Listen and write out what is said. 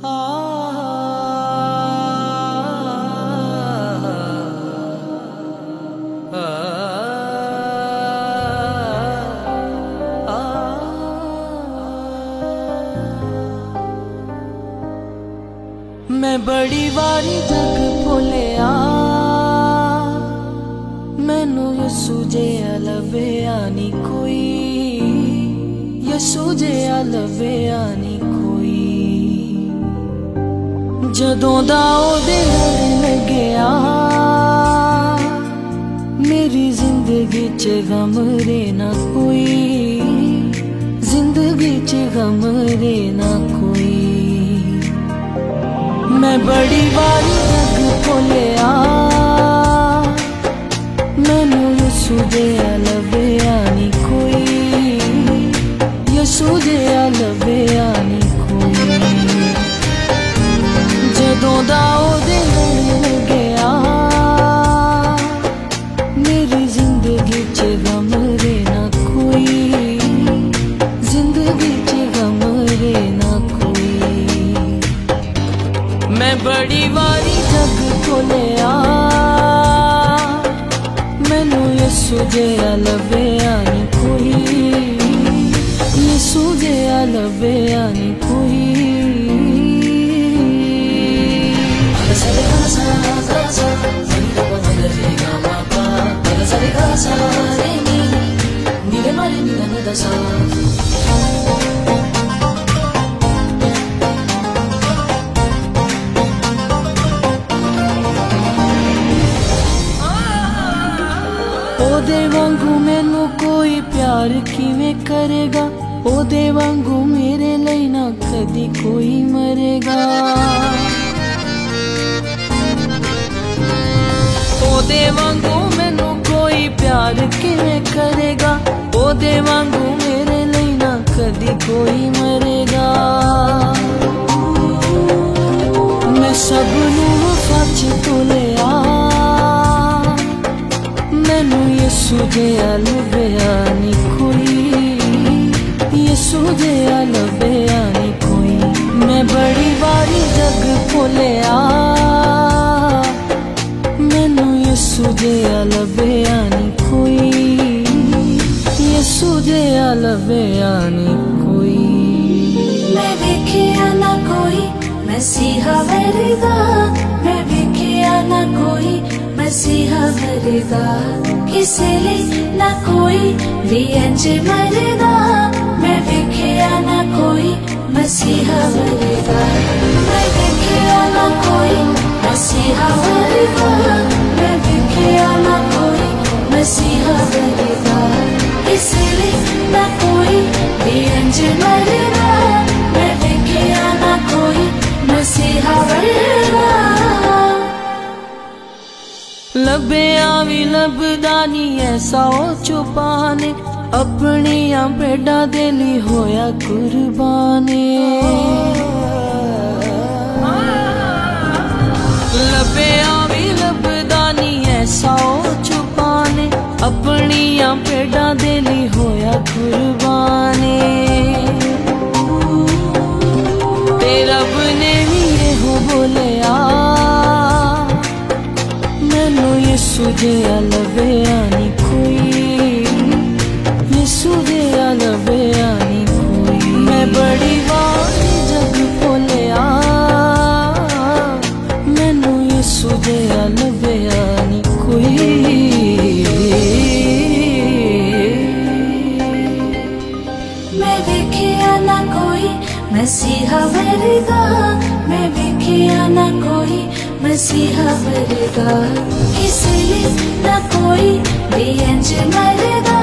मैं बड़ी वारी जग भुलिया, मैनू यसू जिहा लभया नी कोई, यसू जिहा लभया नी कोई। जदों दा ओहदे लड़ लग्या, मेरी जिंदगी च गम रे ना कोई, जिंदगी च गम रे ना कोई। मैं बड़ी वारी जग भुलिया, मैनू यसू जिहा लभया नी कोई, यसू जिहा लभया नी कोई। जदों दा ओहदे लड़ लग्या, मेरी जिंदगी च गम रे ना कोई, जिंदगी च गम रे ना कोई। मैं बड़ी वारी जग भुलिया, मैनू यसू जिहा लभया नी कोई, यसू जिहा लभया नी कोई। ओदे वांगू मैनू कोई प्यार किवें करेगा, ओदे वांगू मेरे लिए ना कदी कोई मरेगा। ओदे वांगू मैनू कोई प्यार किवें करेगा, ओदे वांगू मेरे लिए ना कदी कोई मरेगा। मैं सबनू वफा च तोलिया, मैनू यसू जिहा लभया नी कोई, यसू जिहा लभया नी कोई। मैं बड़ी वारी जग भुलिया, मैनू यसू जिहा लभया नी कोई, यसू जिहा लभया नी कोई। मैं वेखिया ना कोई मसीहा वरगा, मैं वेखिया ना कोई मसीहा वरगा, किसे लिए ना कोई भी इंज मरदा। मैं वेखिया ना कोई मसीहा वरगा, मैं वेखिया ना कोई मसीहा वरगा, मैं वेखिया ना कोई मसीहा वरगा, किसे लिए ना कोई भी इंज मरदा। मैं वेखिया ना कोई मसीहा वरगा। लभया भी लभदा नी ऐसा ओ चुपाने, अपनिया भेडां दे लई होया कुर्बाने। लभया भी लभदा नी ऐसा ओ चुपाने, अपनिया भेडां दे लई होया कुर्बाने। ते रब ने भी एहो बोलिया, मैनू यसू जिहा लभया नी कोई, यसू जिहा लभया नी कोई। मैं बड़ी वारी जग भुलिया, मैनू यसू जिहा लभया नी कोई। मैं वेखिया ना कोई मसीहा वरगा, मैं वेखिया ना कोई मसीहा वरगा, किसे लिए ना कोई भी इंज मरदा।